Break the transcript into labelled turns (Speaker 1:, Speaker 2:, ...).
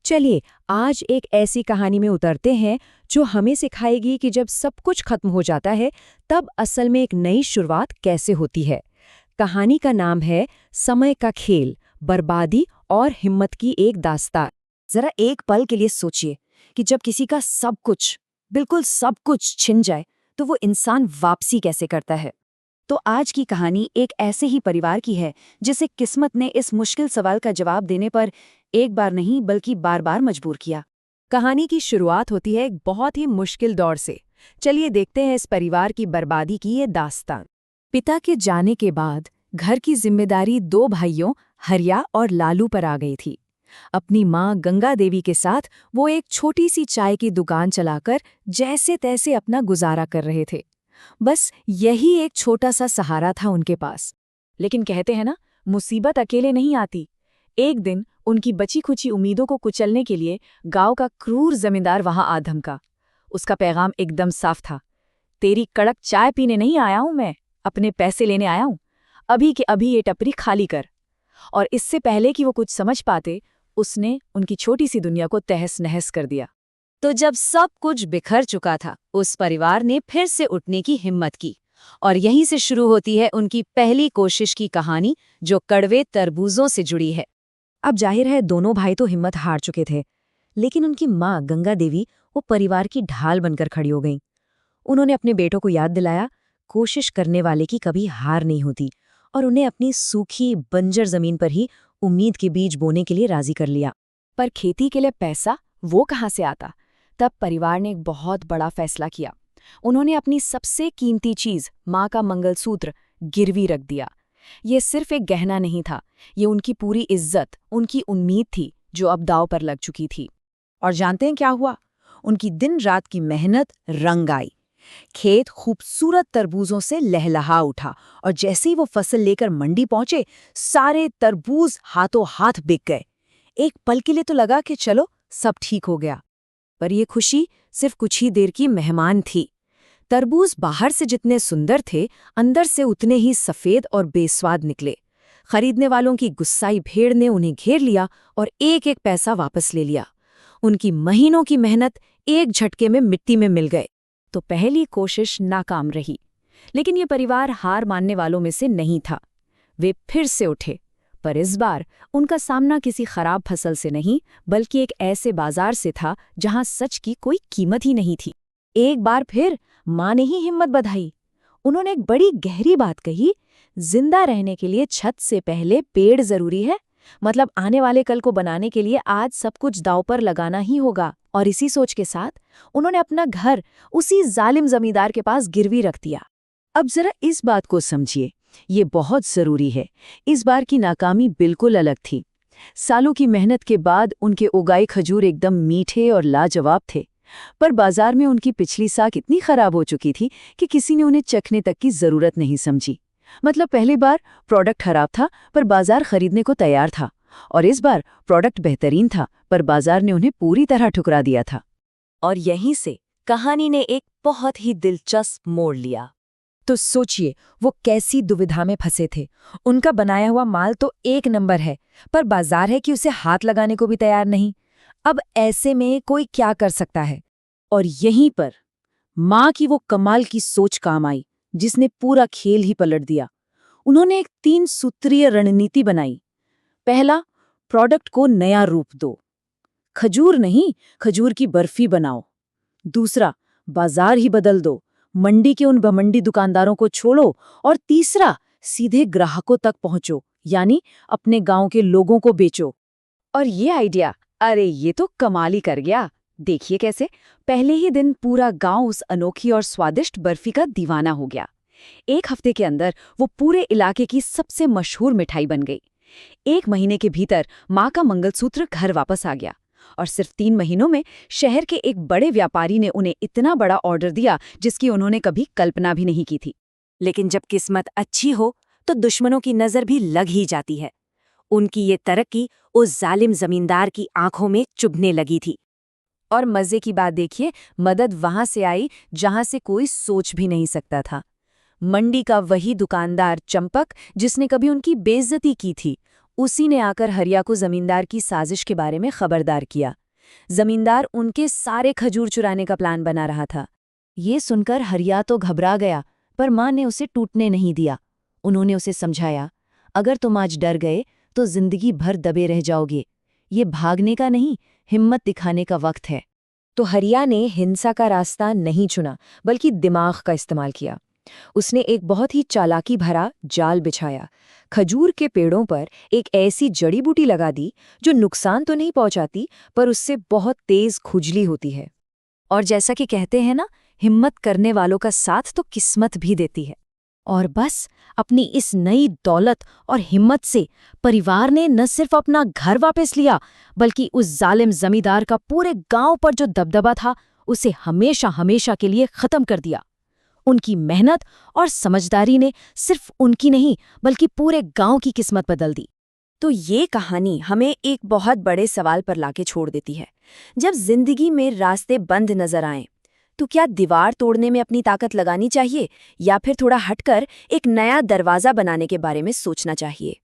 Speaker 1: चलिए आज एक ऐसी कहानी में उतरते हैं जो हमें सिखाएगी कि जब सब कुछ खत्म हो जाता है तब असल में एक नई शुरुआत कैसे होती है। कहानी का नाम है समय का खेल, बर्बादी और हिम्मत की एक दास्तान।
Speaker 2: जरा एक पल के लिए सोचिए कि जब किसी का सब कुछ, बिल्कुल सब कुछ छिन जाए तो वो इंसान वापसी कैसे करता है। तो आज की कहानी एक ऐसे ही परिवार की है जिसे किस्मत ने इस मुश्किल सवाल का जवाब देने पर एक बार नहीं बल्कि बार बार मजबूर किया।
Speaker 1: कहानी की शुरुआत होती है एक बहुत ही मुश्किल दौर से। चलिए देखते हैं इस परिवार की बर्बादी की ये दास्तान। पिता के जाने के बाद घर की जिम्मेदारी दो भाइयों हरिया और लालू पर आ गई थी। अपनी माँ गंगा देवी के साथ वो एक छोटी सी चाय की दुकान चलाकर जैसे तैसे अपना गुजारा कर रहे थे। बस यही एक छोटा सा सहारा था उनके पास। लेकिन कहते हैं ना, मुसीबत अकेले नहीं आती। एक दिन उनकी बची खुची उम्मीदों को कुचलने के लिए गांव का क्रूर जमींदार वहां आ धमका। उसका पैगाम एकदम साफ था, तेरी कड़क चाय पीने नहीं आया हूं मैं, अपने पैसे लेने आया हूं। अभी के अभी ये टपरी खाली कर। और इससे पहले कि वो कुछ समझ पाते, उसने उनकी छोटी सी दुनिया को तहस नहस कर दिया।
Speaker 2: तो जब सब कुछ बिखर चुका था, उस परिवार ने फिर से उठने की हिम्मत की। और यहीं से शुरू होती है उनकी पहली कोशिश की कहानी, जो कड़वे तरबूजों से जुड़ी है। अब जाहिर है दोनों भाई तो हिम्मत हार चुके थे, लेकिन उनकी माँ गंगा देवी वो परिवार की ढाल बनकर खड़ी हो गईं। उन्होंने अपने बेटों को याद दिलाया, कोशिश करने वाले की कभी हार नहीं होती, और उन्हें अपनी सूखी बंजर जमीन पर ही उम्मीद के बीज बोने के लिए राजी कर लिया।
Speaker 1: पर खेती के लिए पैसा वो कहाँ से आता? तब परिवार ने एक बहुत बड़ा फैसला किया। उन्होंने अपनी सबसे कीमती चीज, माँ का मंगलसूत्र, गिरवी रख दिया। ये सिर्फ एक गहना नहीं था, ये उनकी पूरी इज्जत, उनकी उम्मीद थी जो अब दांव पर लग चुकी थी।
Speaker 2: और जानते हैं क्या हुआ? उनकी दिन रात की मेहनत रंग आई। खेत खूबसूरत तरबूजों से लहलहा उठा, और जैसे ही वो फसल लेकर मंडी पहुंचे, सारे तरबूज हाथों हाथ बिक गए। एक पल के लिए तो लगा कि चलो सब ठीक हो गया, पर यह खुशी सिर्फ कुछ ही देर की मेहमान थी। तरबूज बाहर से जितने सुंदर थे, अंदर से उतने ही सफेद और बेस्वाद निकले। खरीदने वालों की गुस्साई भीड़ ने उन्हें घेर लिया और एक एक पैसा वापस ले लिया। उनकी महीनों की मेहनत एक झटके में मिट्टी में मिल गए। तो पहली कोशिश नाकाम रही, लेकिन ये परिवार हार मानने वालों में से नहीं था। वे फिर से उठे, पर इस बार उनका सामना किसी खराब फसल से नहीं, बल्कि एक ऐसे बाजार से था जहां सच की कोई कीमत ही नहीं थी। एक बार फिर माँ ने ही हिम्मत बधाई। उन्होंने एक बड़ी गहरी बात कही, जिंदा रहने के लिए छत से पहले पेड़ जरूरी है। मतलब आने वाले कल को बनाने के लिए आज सब कुछ दांव पर लगाना ही होगा। और इसी सोच के साथ उन्होंने अपना घर उसी जालिम जमींदार के पास गिरवी रख दिया। अब जरा इस बात को समझिए, ये बहुत जरूरी है। इस बार की नाकामी बिल्कुल अलग थी। सालों की मेहनत के बाद उनके उगाए खजूर एकदम मीठे और लाजवाब थे, पर बाजार में उनकी पिछली साख इतनी खराब हो चुकी थी कि किसी ने उन्हें चखने तक की जरूरत नहीं समझी। मतलब पहली बार प्रोडक्ट खराब था, पर बाजार खरीदने को तैयार था, और इस बार प्रोडक्ट बेहतरीन था, पर बाजार ने उन्हें पूरी तरह ठुकरा दिया था। और यहीं से कहानी ने एक बहुत ही दिलचस्प मोड़ लिया।
Speaker 1: तो सोचिए वो कैसी दुविधा में फंसे थे। उनका बनाया हुआ माल तो एक नंबर है, पर बाजार है कि उसे हाथ लगाने को भी तैयार नहीं। अब ऐसे में कोई क्या कर सकता है?
Speaker 2: और यहीं पर माँ की वो कमाल की सोच काम आई, जिसने पूरा खेल ही पलट दिया। उन्होंने एक 3 सूत्रीय रणनीति बनाई। पहला, प्रोडक्ट को नया रूप दो। खजूर नहीं, खजूर की बर्फी बनाओ। दूसरा, बाजार ही बदल दो, मंडी के उन घमंडी दुकानदारों को छोड़ो। और तीसरा, सीधे ग्राहकों तक पहुंचो, यानी अपने गांव के लोगों को बेचो। और ये आइडिया, अरे ये तो कमाल ही कर गया। देखिए कैसे पहले ही दिन पूरा गांव उस अनोखी और स्वादिष्ट बर्फी का दीवाना हो गया। एक हफ्ते के अंदर वो पूरे इलाके की सबसे मशहूर मिठाई बन गई। 1 महीने के भीतर माँ का मंगलसूत्र घर वापस आ गया, और सिर्फ 3 महीनों में शहर के एक बड़े व्यापारी ने उन्हें इतना बड़ा ऑर्डर दिया जिसकी उन्होंने कभी कल्पना भी नहीं की थी। लेकिन जब किस्मत अच्छी हो तो दुश्मनों की नजर भी लग ही जाती है। उनकी ये तरक्की उस जालिम जमींदार की आंखों में चुभने लगी थी।
Speaker 1: और मजे की बात देखिए, मदद वहां से आई जहां से कोई सोच भी नहीं सकता था। मंडी का वही दुकानदार चंपक, जिसने कभी उनकी बेइज्जती की थी, उसी ने आकर हरिया को जमींदार की साजिश के बारे में खबरदार किया। जमींदार उनके सारे खजूर चुराने का प्लान बना रहा था। ये सुनकर हरिया तो घबरा गया, पर माँ ने उसे टूटने नहीं दिया। उन्होंने उसे समझाया, अगर तुम आज डर गए तो जिंदगी भर दबे रह जाओगे। ये भागने का नहीं, हिम्मत दिखाने का वक्त है।
Speaker 2: तो हरिया ने हिंसा का रास्ता नहीं चुना, बल्कि दिमाग का इस्तेमाल किया। उसने एक बहुत ही चालाकी भरा जाल बिछाया। खजूर के पेड़ों पर एक ऐसी जड़ी बूटी लगा दी जो नुकसान तो नहीं पहुंचाती, पर उससे बहुत तेज खुजली होती है।
Speaker 1: और जैसा कि कहते हैं ना, हिम्मत करने वालों का साथ तो किस्मत भी देती है।
Speaker 2: और बस अपनी इस नई दौलत और हिम्मत से परिवार ने न सिर्फ अपना घर वापस लिया, बल्कि उस जालिम जमींदार का पूरे गांव पर जो दबदबा था, उसे हमेशा हमेशा के लिए खत्म कर दिया। उनकी मेहनत और समझदारी ने सिर्फ उनकी नहीं, बल्कि पूरे गांव की किस्मत बदल दी।
Speaker 1: तो ये कहानी हमें एक बहुत बड़े सवाल पर लाके छोड़ देती है। जब जिंदगी में रास्ते बंद नजर आएं, तो क्या दीवार तोड़ने में अपनी ताकत लगानी चाहिए, या फिर थोड़ा हटकर एक नया दरवाजा बनाने के बारे में सोचना चाहिए?